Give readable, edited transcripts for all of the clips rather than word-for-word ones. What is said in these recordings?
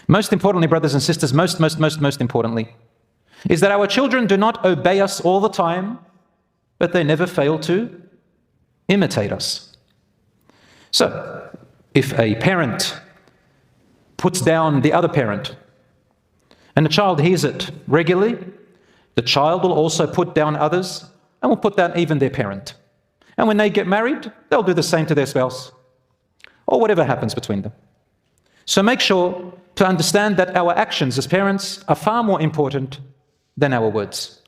Most importantly, brothers and sisters, most importantly, is that our children do not obey us all the time, but they never fail to imitate us. So, if a parent puts down the other parent, and the child hears it regularly, the child will also put down others, and will put down even their parent. And when they get married, they'll do the same to their spouse, or whatever happens between them. So make sure to understand that our actions as parents are far more important than our words.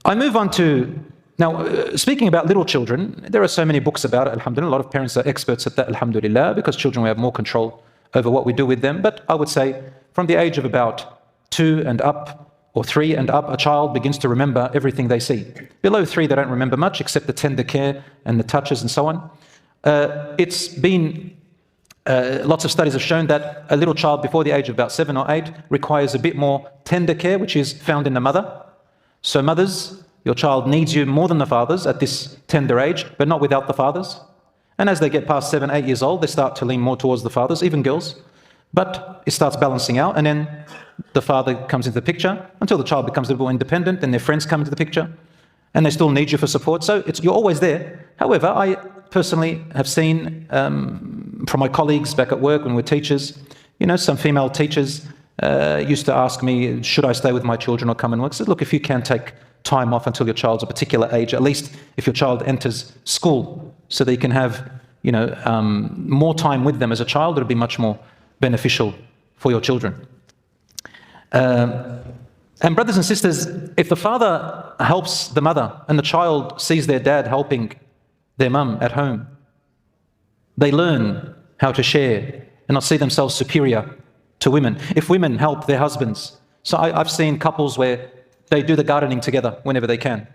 I move on to, now speaking about little children, there are so many books about it, alhamdulillah. A lot of parents are experts at that, alhamdulillah, because children will have more control over what we do with them. But I would say from the age of about 2 and up, or 3 and up, a child begins to remember everything they see. Below 3, they don't remember much except the tender care and the touches and so on. It's been, lots of studies have shown that a little child before the age of about 7 or 8 requires a bit more tender care, which is found in the mother. So mothers, your child needs you more than the fathers at this tender age, but not without the fathers. And as they get past 7, 8 years old, they start to lean more towards the fathers, even girls. But it starts balancing out, and then the father comes into the picture until the child becomes a little more independent, and their friends come into the picture, and they still need you for support. So you're always there. However, I personally have seen from my colleagues back at work when we're teachers, some female teachers used to ask me, should I stay with my children or come and work? I said, look, if you can take time off until your child's a particular age, at least if your child enters school, so that you can have more time with them as a child, it'll be much more beneficial for your children. And brothers and sisters, if the father helps the mother and the child sees their dad helping their mum at home, they learn how to share and not see themselves superior to women. If women help their husbands, so I've seen couples where they do the gardening together whenever they can.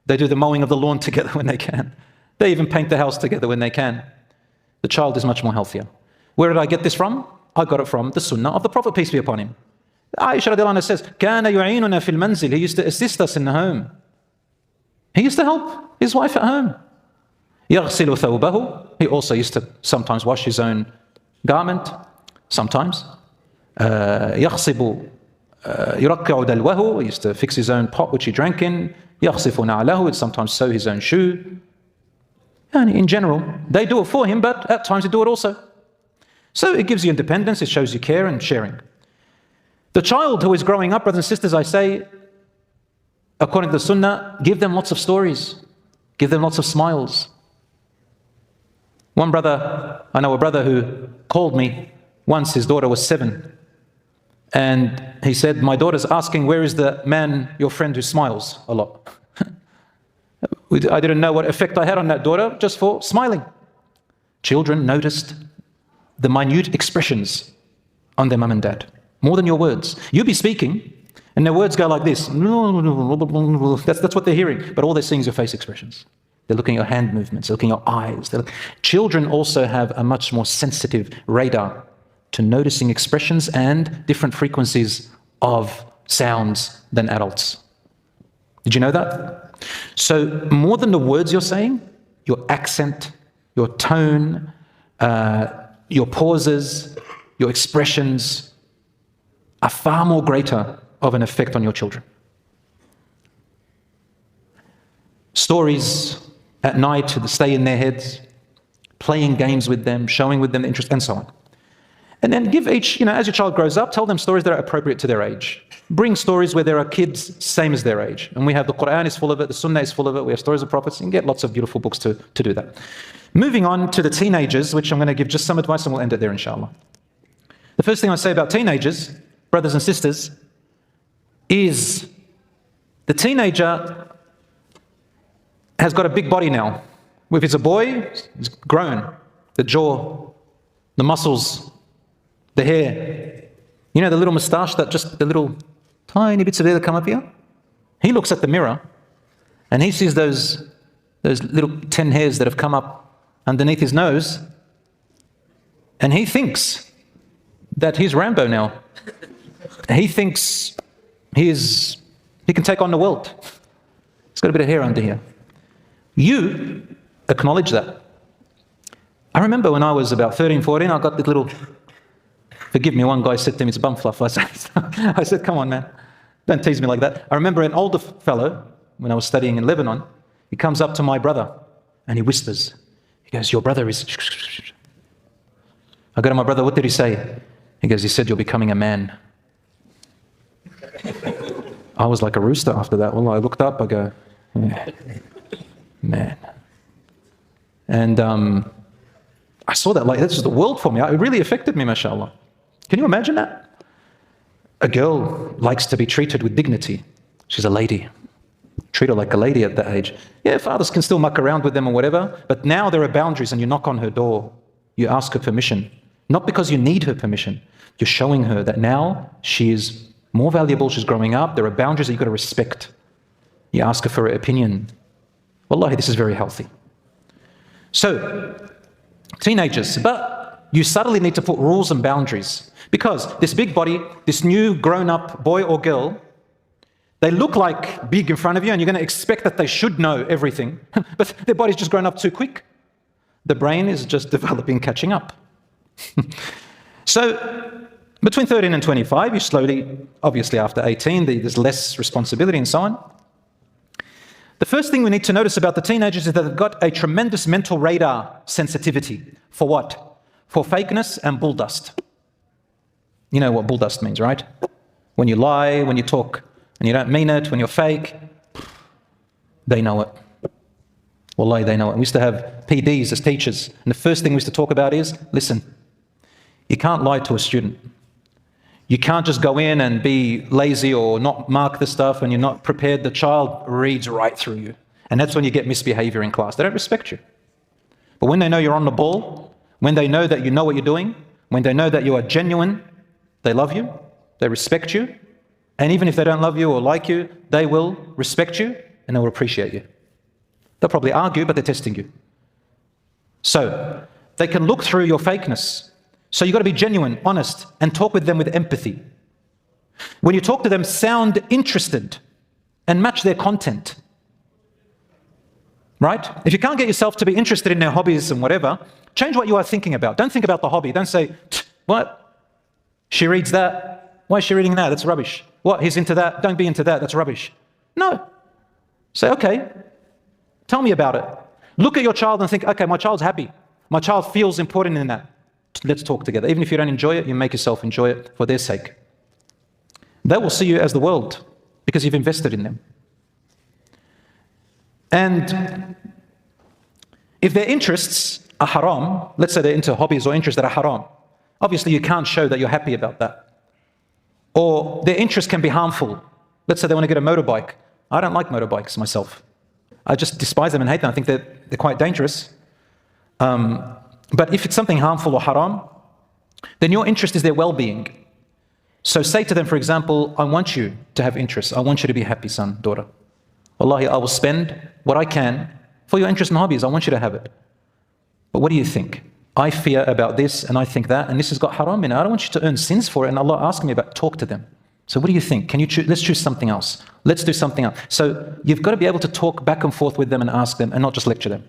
They do the mowing of the lawn together when they can. They even paint the house together when they can. The child is much more healthier. Where did I get this from? I got it from the sunnah of the Prophet, peace be upon him. Aisha radiallahu anha says, كَانَ يُعِينُنَا فِي الْمَنزِلِ. He used to assist us in the home. He used to help his wife at home. يَغْسِلُ ثَوْبَهُ. He also used to sometimes wash his own garment, sometimes. يَخْصِبُ يُرَكِّعُ دَلْوَهُ. He used to fix his own pot which he drank in. يَخْصِفُ نَعْلَهُ. He'd sometimes sew his own shoe. And in general, they do it for him, but at times they do it also. So it gives you independence, it shows you care and sharing. The child who is growing up, brothers and sisters, I say, according to the sunnah, give them lots of stories. Give them lots of smiles. One brother, I know a brother who called me once, his daughter was 7. And he said, my daughter's asking, where is the man, your friend who smiles a lot? I didn't know what effect I had on that daughter just for smiling. Children noticed the minute expressions on their mum and dad, more than your words. You'll be speaking, and their words go like this. That's what they're hearing, but all they're seeing is your face expressions. They're looking at your hand movements, they're looking at your eyes. Children also have a much more sensitive radar to noticing expressions and different frequencies of sounds than adults. Did you know that? So more than the words you're saying, your accent, your tone, your pauses, your expressions are far more greater of an effect on your children. Stories at night that stay in their heads, playing games with them, showing with them the interest, and so on. And then give each, as your child grows up, tell them stories that are appropriate to their age. Bring stories where there are kids same as their age. And we have the Quran is full of it, the Sunnah is full of it, we have stories of prophets, and get lots of beautiful books to do that. Moving on to the teenagers, which I'm going to give just some advice and we'll end it there, inshallah. The first thing I say about teenagers, brothers and sisters, is the teenager has got a big body now. If it's a boy, it's grown. The jaw, the muscles, the hair. You know the little moustache, that just the little tiny bits of hair that come up here? He looks at the mirror and he sees those little 10 hairs that have come up underneath his nose, and he thinks that he's Rambo now. He thinks he can take on the world. He's got a bit of hair under here. You acknowledge that. I remember when I was about 13, 14, I got this little Forgive me, one guy said to me, it's bum fluff. I said, come on, man. Don't tease me like that. I remember an older fellow, when I was studying in Lebanon, he comes up to my brother and he whispers. He goes, your brother is... I go to my brother, what did he say? He goes, he said, you're becoming a man. I was like a rooster after that. Well, I looked up, I go, yeah, man. And I saw that, like, this is the world for me. It really affected me, mashallah. Can you imagine that? A girl likes to be treated with dignity. She's a lady. Treat her like a lady at that age. Yeah, fathers can still muck around with them or whatever, but now there are boundaries and you knock on her door. You ask her permission. Not because you need her permission. You're showing her that now she is more valuable, she's growing up, there are boundaries that you've got to respect. You ask her for her opinion. Wallahi, this is very healthy. So, teenagers, but you subtly need to put rules and boundaries. Because this big body, this new grown-up boy or girl, they look like big in front of you and you're going to expect that they should know everything. But their body's just grown up too quick. The brain is just developing, catching up. So, between 13 and 25, you slowly, obviously after 18, there's less responsibility and so on. The first thing we need to notice about the teenagers is that they've got a tremendous mental radar sensitivity. For what? For fakeness and bull dust. You know what bull dust means, right? When you lie, when you talk and you don't mean it, when you're fake, they know it. Wallahi, they know it. We used to have PDs as teachers, and the first thing we used to talk about is, listen, you can't lie to a student. You can't just go in and be lazy or not mark the stuff when you're not prepared. The child reads right through you. And that's when you get misbehavior in class. They don't respect you. But when they know you're on the ball, when they know that you know what you're doing, when they know that you are genuine, they love you, they respect you. And even if they don't love you or like you, they will respect you and they will appreciate you. They'll probably argue, but they're testing you. So they can look through your fakeness. So you've got to be genuine, honest, and talk with them with empathy. When you talk to them, sound interested and match their content. Right? If you can't get yourself to be interested in their hobbies and whatever, change what you are thinking about. Don't think about the hobby. Don't say, what? She reads that. Why is she reading that? That's rubbish. What? He's into that. Don't be into that. That's rubbish. No. Say, okay, tell me about it. Look at your child and think, okay, my child's happy. My child feels important in that. Let's talk together. Even if you don't enjoy it, you make yourself enjoy it for their sake. They will see you as the world because you've invested in them. And if their interests are haram, let's say they're into hobbies or interests that are haram, obviously you can't show that you're happy about that. Or their interests can be harmful. Let's say they want to get a motorbike. I don't like motorbikes myself. I just despise them and hate them. I think they're quite dangerous. But if it's something harmful or haram, then your interest is their well-being. So say to them, for example, I want you to have interests. I want you to be happy, son, daughter. Wallahi, I will spend what I can for your interest and hobbies. I want you to have it. But what do you think? I fear about this and I think that, and this has got haram in it. I don't want you to earn sins for it. And Allah asked me about, talk to them. So what do you think? Can you choose? Let's choose something else. Let's do something else. So you've got to be able to talk back and forth with them and ask them and not just lecture them.